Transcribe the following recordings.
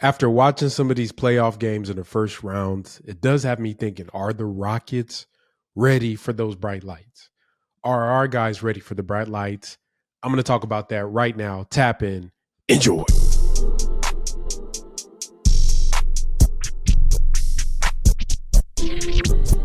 After watching some of these playoff games in the first rounds, it does have me thinking, are the Rockets ready for those bright lights? Are our guys ready for the bright lights? I'm going to talk about that right now. Tap in, enjoy.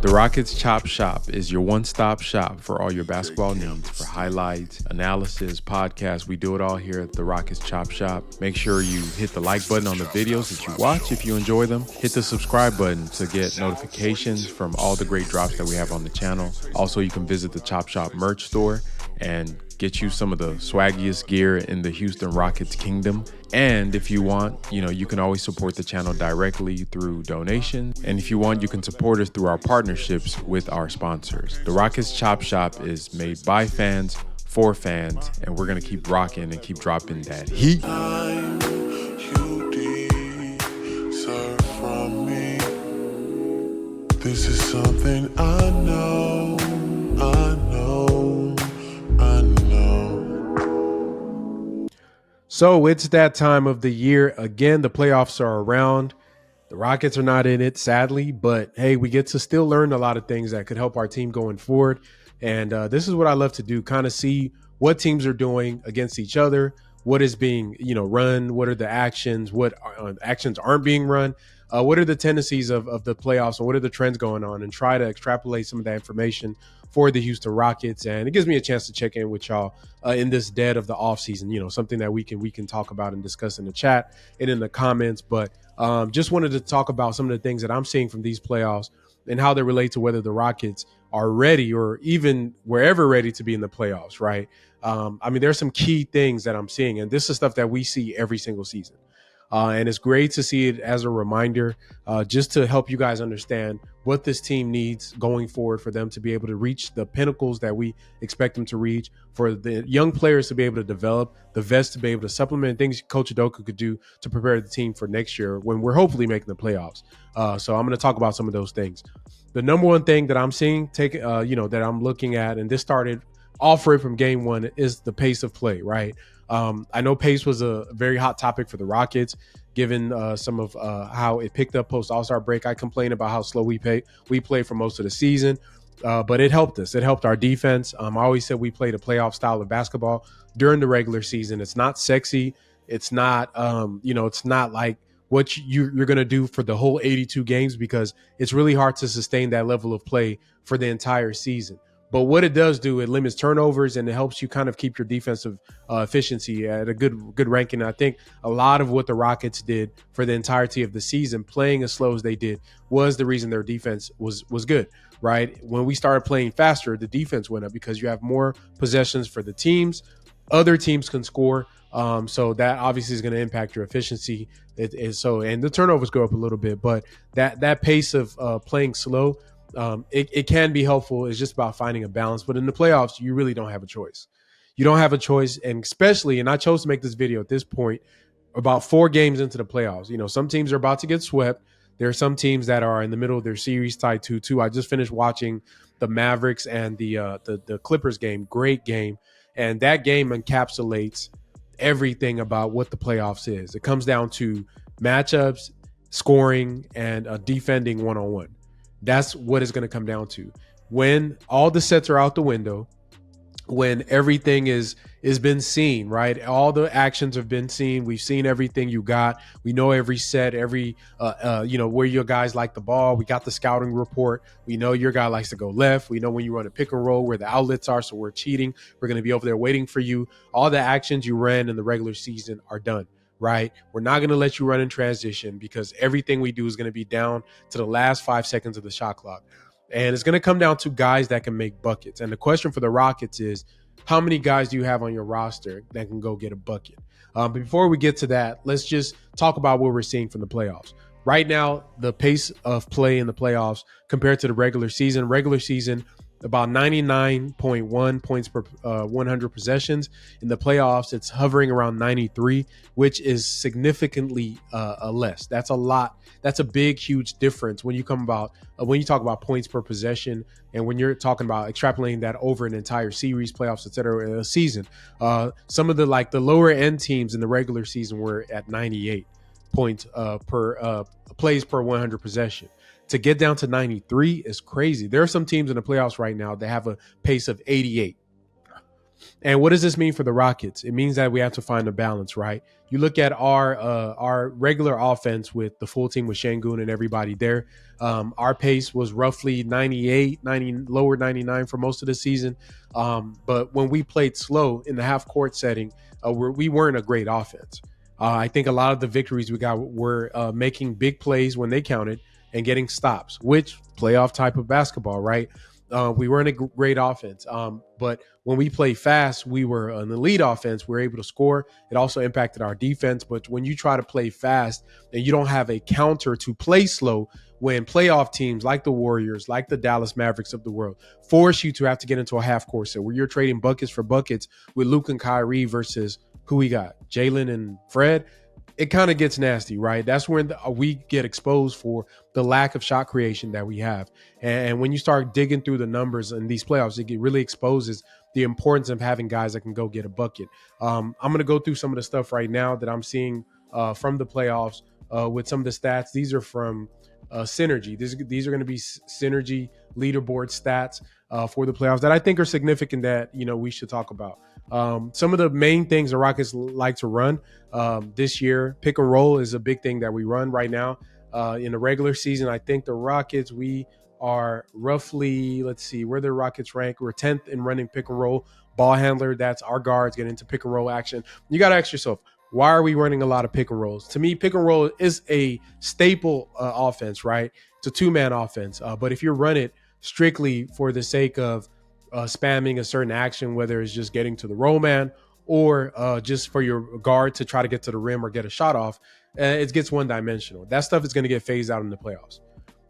The Rockets Chop Shop is your one-stop shop for all your basketball needs, for highlights, analysis, podcasts. We do it all here at the Rockets Chop Shop. Make sure you hit the like button on the videos that you watch if you enjoy them. Hit the subscribe button to get notifications from all the great drops that we have on the channel. Also, you can visit the Chop Shop merch store and get you some of the swaggiest gear in the Houston Rockets kingdom. And if you want, you can always support the channel directly through donations. And if you want, you can support us through our partnerships with our sponsors. The Rockets Chop Shop is made by fans, for fans, and we're going to keep rocking and keep dropping that heat. This is something I know. So it's that time of the year again. The playoffs are around. The Rockets are not in it, sadly, but hey, we get to still learn a lot of things that could help our team going forward. And this is what I love to do, kind of see what teams are doing against each other, what is being, run, what are the actions, what actions aren't being run, what are the tendencies of the playoffs, and what are the trends going on, and try to extrapolate some of that information for the Houston Rockets. And it gives me a chance to check in with y'all in this dead of the offseason, something that we can talk about and discuss in the chat and in the comments. But just wanted to talk about some of the things that I'm seeing from these playoffs and how they relate to whether the Rockets are ready or even wherever ready to be in the playoffs, right? There's some key things that I'm seeing, and this is stuff that we see every single season. And it's great to see it as a reminder, just to help you guys understand what this team needs going forward for them to be able to reach the pinnacles that we expect them to reach, for the young players to be able to develop, the vets to be able to supplement things Coach Udoka could do to prepare the team for next year when we're hopefully making the playoffs. So I'm going to talk about some of those things. The number one thing that I'm seeing, that I'm looking at, and this started off right from game one, is the pace of play, right? I know pace was a very hot topic for the Rockets, given some of how it picked up post All-Star break. I complained about how slow we play for most of the season, but it helped us. It helped our defense. I always said we played a playoff style of basketball during the regular season. It's not sexy. It's not, it's not like what you're going to do for the whole 82 games, because it's really hard to sustain that level of play for the entire season. But what it does do, it limits turnovers, and it helps you kind of keep your defensive efficiency at a good ranking. I think a lot of what the Rockets did for the entirety of the season, playing as slow as they did, was the reason their defense was good, right? When we started playing faster, the defense went up because you have more possessions for the teams. Other teams can score, so that obviously is going to impact your efficiency. And the turnovers go up a little bit, but that pace of playing slow, it can be helpful. It's just about finding a balance. But in the playoffs, you really don't have a choice. You don't have a choice. And especially, and I chose to make this video at this point, about 4 games into the playoffs. Some teams are about to get swept. There are some teams that are in the middle of their series tied 2-2. I just finished watching the Mavericks and the Clippers game. Great game. And that game encapsulates everything about what the playoffs is. It comes down to matchups, scoring, and defending one-on-one. That's what it's going to come down to. When all the sets are out the window, when everything is been seen, right? All the actions have been seen. We've seen everything you got. We know every set, every where your guys like the ball. We got the scouting report. We know your guy likes to go left. We know when you run a pick and roll where the outlets are, so we're cheating. We're going to be over there waiting for you. All the actions you ran in the regular season are done. Right? We're not going to let you run in transition, because everything we do is going to be down to the last 5 seconds of the shot clock. And it's going to come down to guys that can make buckets. And the question for the Rockets is, how many guys do you have on your roster that can go get a bucket? But before we get to that, let's just talk about what we're seeing from the playoffs. Right now, the pace of play in the playoffs compared to the regular season, about 99.1 points per 100 possessions. In the playoffs, it's hovering around 93, which is significantly less. That's a lot. That's a big, huge difference when you talk about points per possession, and when you're talking about extrapolating that over an entire series, playoffs, et cetera, a season. Some of the lower end teams in the regular season were at 98. points per plays per 100 possession. To get down to 93 is crazy. There are some teams in the playoffs right now that have a pace of 88. And what does this mean for the Rockets? It means that we have to find a balance, right? You look at our regular offense with the full team with Sengun and everybody there. Our pace was roughly 98, 90, lower 99 for most of the season. But when we played slow in the half court setting, we weren't a great offense. I think a lot of the victories we got were making big plays when they counted and getting stops, which playoff type of basketball, right? We weren't a great offense. But when we play fast, we were an elite offense. We were able to score. It also impacted our defense. But when you try to play fast and you don't have a counter to play slow, when playoff teams like the Warriors, like the Dallas Mavericks of the world, force you to have to get into a half court set where you're trading buckets for buckets with Luke and Kyrie versus who we got, Jalen and Fred, it kind of gets nasty, right? That's when we get exposed for the lack of shot creation that we have. And when you start digging through the numbers in these playoffs, it really exposes the importance of having guys that can go get a bucket. I'm going to go through some of the stuff right now that I'm seeing from the playoffs with some of the stats. These are from Synergy. These are going to be Synergy leaderboard stats for the playoffs that I think are significant that, we should talk about. Some of the main things the Rockets like to run this year, pick and roll is a big thing that we run right now. In the regular season, I think the Rockets, we are roughly, let's see, where the Rockets rank. We're 10th in running pick and roll. Ball handler, that's our guards get into pick and roll action. You got to ask yourself, why are we running a lot of pick and rolls? To me, pick and roll is a staple offense, right? It's a two-man offense. But if you run it strictly for the sake of spamming a certain action, whether it's just getting to the roll man or just for your guard to try to get to the rim or get a shot off, it gets one-dimensional. That stuff is going to get phased out in the playoffs,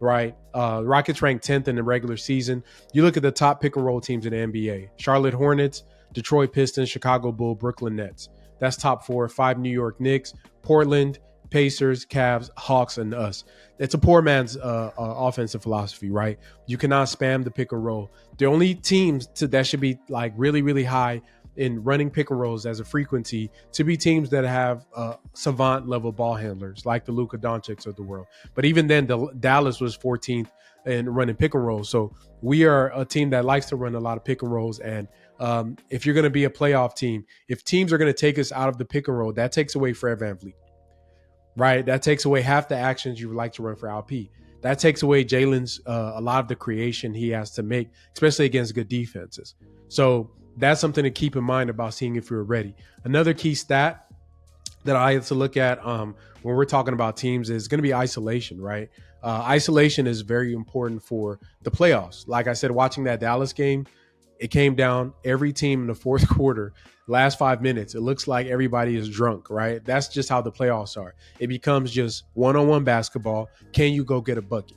right? Rockets ranked 10th in the regular season. You look at the top pick and roll teams in the NBA: Charlotte Hornets, Detroit Pistons, Chicago Bulls, Brooklyn Nets. That's top 4. 5 New York Knicks, Portland, Pacers, Cavs, Hawks, and us. It's a poor man's offensive philosophy, right? You cannot spam the pick and roll. The only teams that should be like really, really high in running pick and rolls as a frequency to be teams that have savant level ball handlers like the Luka Doncic of the world. But even then, Dallas was 14th in running pick and rolls. So we are a team that likes to run a lot of pick and rolls. And if you're going to be a playoff team, if teams are going to take us out of the pick and roll, that takes away Fred VanVleet, right? That takes away half the actions you would like to run for LP. That takes away Jalen's a lot of the creation he has to make, especially against good defenses. So that's something to keep in mind about seeing if you're ready. Another key stat that I have to look at when we're talking about teams is going to be isolation, right? Isolation is very important for the playoffs. Like I said, watching that Dallas game, it came down every team in the fourth quarter, last 5 minutes. It looks like everybody is drunk, right? That's just how the playoffs are. It becomes just one-on-one basketball. Can you go get a bucket?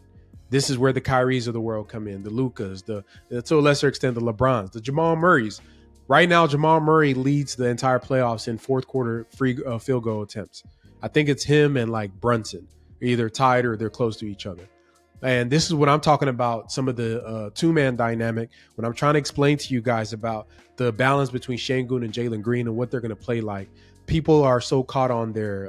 This is where the Kyries of the world come in, the Lukas, to a lesser extent, the LeBrons, the Jamal Murrays. Right now, Jamal Murray leads the entire playoffs in fourth quarter free field goal attempts. I think it's him and like Brunson, either tied or they're close to each other. And this is what I'm talking about, some of the two-man dynamic, when I'm trying to explain to you guys about the balance between Sengun and Jalen Green and what they're going to play like. People are so caught on their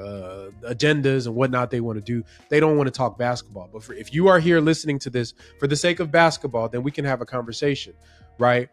agendas and whatnot they want to do. They don't want to talk basketball. But if you are here listening to this for the sake of basketball, then we can have a conversation, right?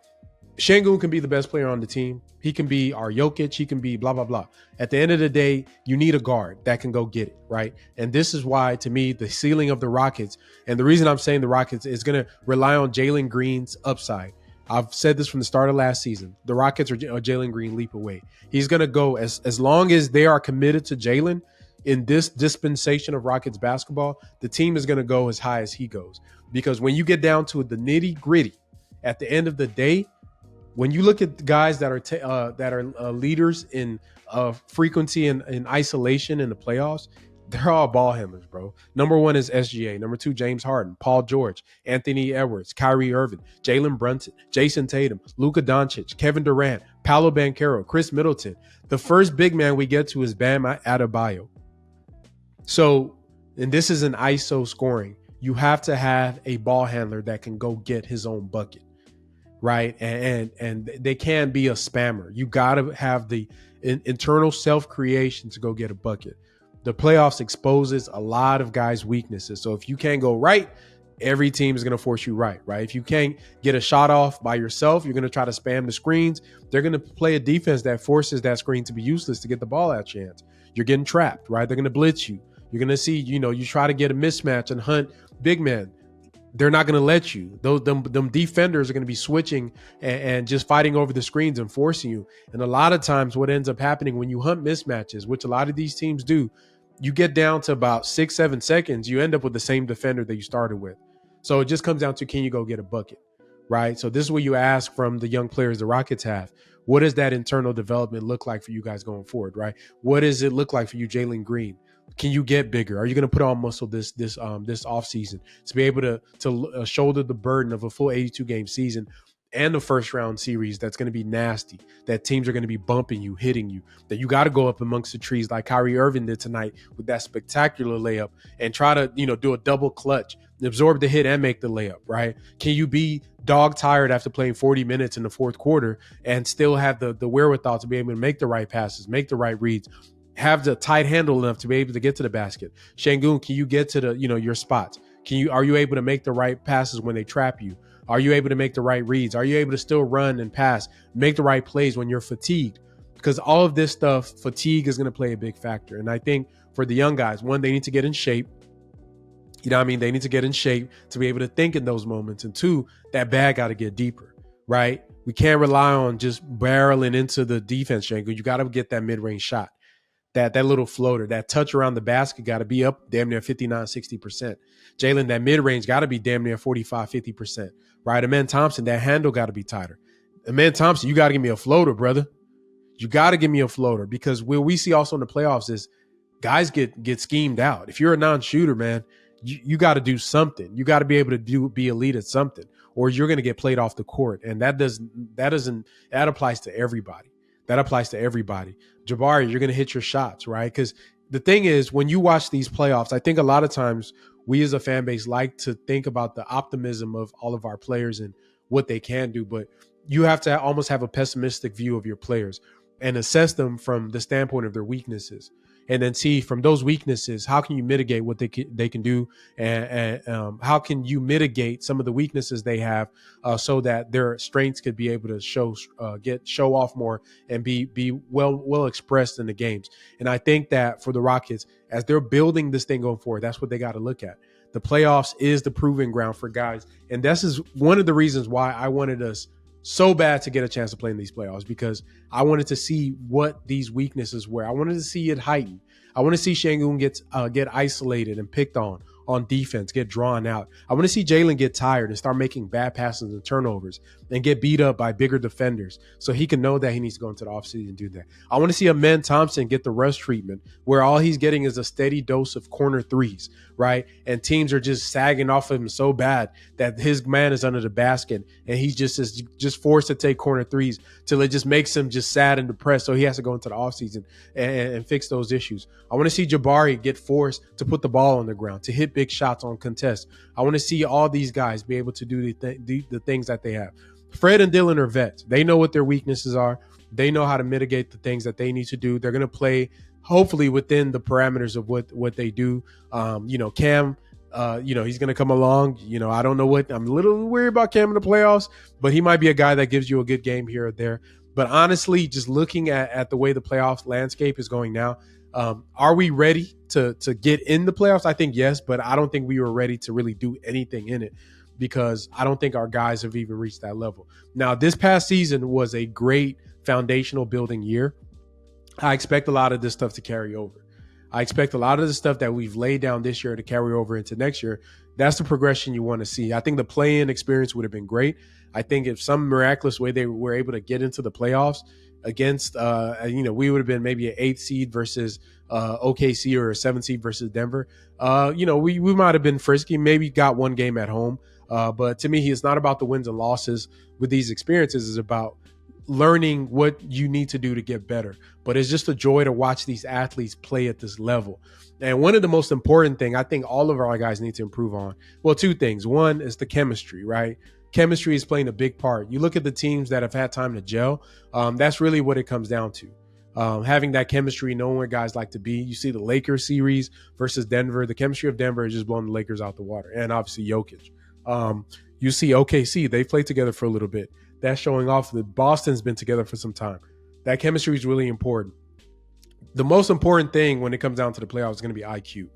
Sengun can be the best player on the team. He can be our Jokic. He can be blah, blah, blah. At the end of the day, you need a guard that can go get it, right? And this is why, to me, the ceiling of the Rockets, and the reason I'm saying the Rockets is going to rely on Jalen Green's upside. I've said this from the start of last season. The Rockets are Jalen Green leap away. He's going to go as long as they are committed to Jalen in this dispensation of Rockets basketball, the team is going to go as high as he goes. Because when you get down to the nitty gritty, at the end of the day, when you look at guys that are leaders in frequency and in isolation in the playoffs, they're all ball handlers, bro. Number 1 is SGA. Number 2, James Harden, Paul George, Anthony Edwards, Kyrie Irving, Jalen Brunson, Jason Tatum, Luka Doncic, Kevin Durant, Paolo Banchero, Chris Middleton. The first big man we get to is Bam Adebayo. So, and this is an ISO scoring. You have to have a ball handler that can go get his own bucket, right? And they can't be a spammer. You got to have the internal self-creation to go get a bucket. The playoffs exposes a lot of guys' weaknesses. So if you can't go right, every team is going to force you right? If you can't get a shot off by yourself, you're going to try to spam the screens. They're going to play a defense that forces that screen to be useless to get the ball out your hands. You're getting trapped, right? They're going to blitz you. You're going to see, you try to get a mismatch and hunt big man. They're not going to let you. Them defenders are going to be switching and just fighting over the screens and forcing you. And a lot of times what ends up happening when you hunt mismatches, which a lot of these teams do, you get down to about 6-7 seconds, you end up with the same defender that you started with. So it just comes down to, can you go get a bucket, right? So this is what you ask from the young players the Rockets have. What does that internal development look like for you guys going forward, right? What does it look like for you, Jalen Green? Can you get bigger? Are you going to put on muscle this offseason to be able to shoulder the burden of a full 82 game season and the first round series that's going to be nasty, that teams are going to be bumping you, hitting you, that you got to go up amongst the trees like Kyrie Irving did tonight with that spectacular layup and try to, do a double clutch, absorb the hit and make the layup, right? Can you be dog tired after playing 40 minutes in the fourth quarter and still have the wherewithal to be able to make the right passes, make the right reads, have the tight handle enough to be able to get to the basket? Sengun, can you get to the, your spots? Are you able to make the right passes when they trap you? Are you able to make the right reads? Are you able to still run and pass, make the right plays when you're fatigued? Because all of this stuff, fatigue is going to play a big factor. And I think for the young guys, one, they need to get in shape. They need to get in shape to be able to think in those moments. And two, that bag got to get deeper, right? We can't rely on just barreling into the defense, Sengun. You got to get that mid-range shot. That little floater, that touch around the basket got to be up damn near 59, 60%. Jalen, that mid-range got to be damn near 45, 50%, right? Amen Thompson, that handle got to be tighter. Amen Thompson, you got to give me a floater, brother. You got to give me a floater, because what we see also in the playoffs is guys get schemed out. If you're a non-shooter, man, you got to do something. You got to be able to be elite at something, or you're going to get played off the court. And that applies to everybody. That applies to everybody. Jabari, you're going to hit your shots, right? Because the thing is, when you watch these playoffs, I think a lot of times we as a fan base like to think about the optimism of all of our players and what they can do, but you have to almost have a pessimistic view of your players and assess them from the standpoint of their weaknesses. And then see from those weaknesses, how can you mitigate what they can do, and how can you mitigate some of the weaknesses they have, so that their strengths could be able to show off more and be well expressed in the games. And I think that for the Rockets, as they're building this thing going forward, that's what they got to look at. The playoffs is the proving ground for guys, and this is one of the reasons why I wanted us so bad to get a chance to play in these playoffs, because I wanted to see what these weaknesses were. I wanted to see it heightened. I want to see Sengun get isolated and picked on defense, get drawn out. I want to see Jalen get tired and start making bad passes and turnovers and get beat up by bigger defenders, so he can know that he needs to go into the offseason and do that. I want to see Amen Thompson get the rest treatment, where all he's getting is a steady dose of corner threes, right? And teams are just sagging off of him so bad that his man is under the basket and he just forced to take corner threes till it just makes him just sad and depressed, so he has to go into the offseason and fix those issues. I want to see Jabari get forced to put the ball on the ground, to hit big shots on contests. I want to see all these guys be able to do the things that they have. Fred and Dylan are vets. They know what their weaknesses are. They know how to mitigate the things that they need to do. They're going to play hopefully within the parameters of what they do. Cam, he's going to come along. I don't know I'm a little worried about Cam in the playoffs, but he might be a guy that gives you a good game here or there. But honestly, just looking at the way the playoff landscape is going now, are we ready to get in the playoffs? I think yes, but I don't think we were ready to really do anything in it, because I don't think our guys have even reached that level. Now, this past season was a great foundational building year. I expect a lot of this stuff to carry over. I expect a lot of the stuff that we've laid down this year to carry over into next year. That's the progression you want to see. I think the play-in experience would have been great. I think if some miraculous way they were able to get into the playoffs against, we would have been maybe an 8th seed versus OKC, or a 7th seed versus Denver. We might have been frisky, maybe got one game at home. But to me, it's not about the wins and losses with these experiences. It's about learning what you need to do to get better. But it's just a joy to watch these athletes play at this level. And one of the most important thing I think all of our guys need to improve on, well, two things. One is the chemistry, right? Chemistry is playing a big part. You look at the teams that have had time to gel. That's really what it comes down to. having that chemistry, knowing where guys like to be. You see the Lakers series versus Denver. The chemistry of Denver is just blowing the Lakers out the water. And obviously Jokic. You see OKC, they played together for a little bit. That's showing off that Boston's been together for some time. That chemistry is really important. The most important thing when it comes down to the playoffs is going to be IQ.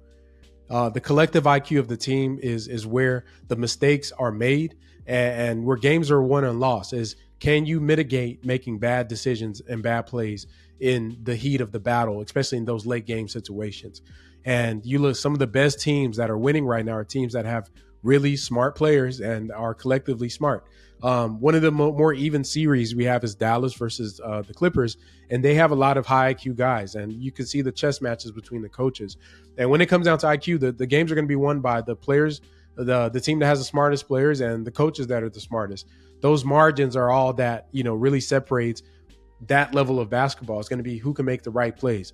The collective IQ of the team is where the mistakes are made and where games are won and lost. Is can you mitigate making bad decisions and bad plays in the heat of the battle, especially in those late game situations? And you look, some of the best teams that are winning right now are teams that have really smart players and are collectively smart. One of the more even series we have is Dallas versus the Clippers, and they have a lot of high IQ guys, and you can see the chess matches between the coaches. And when it comes down to IQ, the games are going to be won by the players, the team that has the smartest players and the coaches that are the smartest. Those margins are all that, really separates that level of basketball. It's going to be who can make the right plays.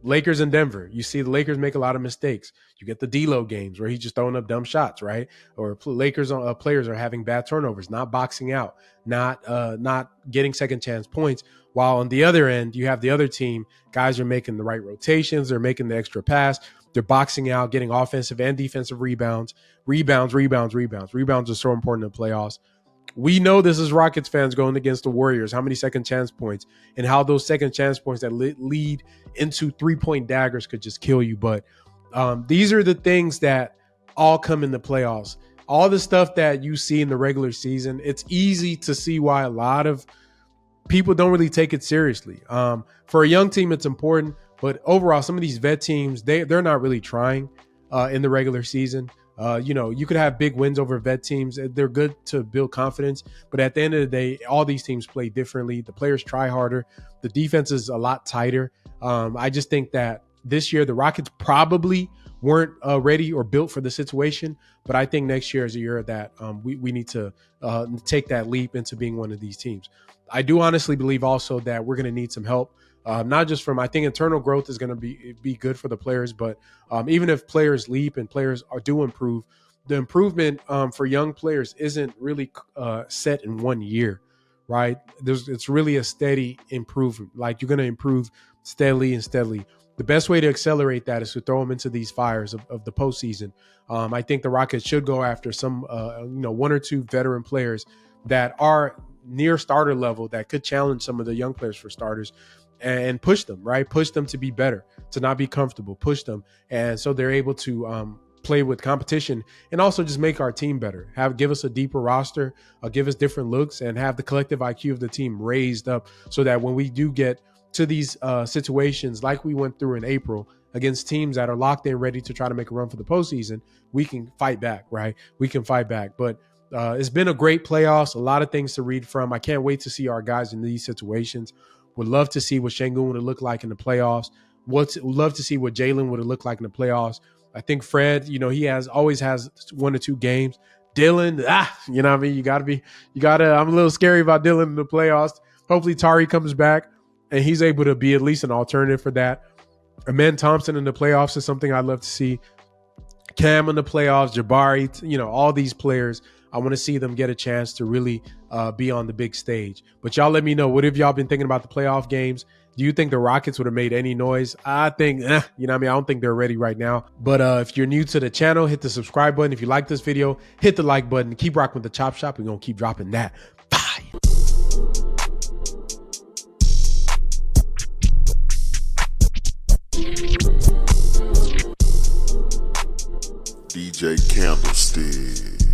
Lakers and Denver, you see the Lakers make a lot of mistakes. You get the D-Lo games where he's just throwing up dumb shots, right? Or Lakers players are having bad turnovers, not boxing out, not getting second chance points. While on the other end, you have the other team, guys are making the right rotations, they're making the extra pass, they're boxing out, getting offensive and defensive rebounds. Rebounds are so important in the playoffs. We know this is Rockets fans going against the Warriors, how many second chance points and how those second chance points that lead into 3-point daggers could just kill you. But these are the things that all come in the playoffs. All the stuff that you see in the regular season, it's easy to see why a lot of people don't really take it seriously. For a young team, it's important. But overall, some of these vet teams, they're not really trying in the regular season. You could have big wins over vet teams. They're good to build confidence. But at the end of the day, all these teams play differently. The players try harder. The defense is a lot tighter. I just think that this year, the Rockets probably weren't ready or built for the situation. But I think next year is a year that we need to take that leap into being one of these teams. I do honestly believe also that we're going to need some help. Not just from, I think internal growth is going to be good for the players, but even if players leap and players do improve, the improvement for young players isn't really set in 1 year, right? It's really a steady improvement. Like you're going to improve steadily and steadily. The best way to accelerate that is to throw them into these fires of the postseason. I think the Rockets should go after some, 1 or 2 veteran players that are near starter level that could challenge some of the young players for starters. And push them, right? Push them to be better, to not be comfortable, push them. And so they're able to play with competition and also just make our team better, give us a deeper roster, give us different looks, and have the collective IQ of the team raised up so that when we do get to these situations like we went through in April against teams that are locked in, ready to try to make a run for the postseason, we can fight back, right? We can fight back. But it's been a great playoffs, a lot of things to read from. I can't wait to see our guys in these situations. Would love to see what Sengun would have looked like in the playoffs. Would love to see what Jalen would have looked like in the playoffs. I think Fred, he always has 1 or 2 games. Dylan, you know what I mean? I'm a little scary about Dylan in the playoffs. Hopefully Tari comes back and he's able to be at least an alternative for that. Amen Thompson in the playoffs is something I'd love to see. Cam in the playoffs, Jabari, all these players. I want to see them get a chance to really be on the big stage. But y'all let me know, what have y'all been thinking about the playoff games? Do you think the Rockets would have made any noise? I think, I don't think they're ready right now. But if you're new to the channel, hit the subscribe button. If you like this video, hit the like button. Keep rocking with the Chop Shop. We're going to keep dropping that fire. DJ Candlestick.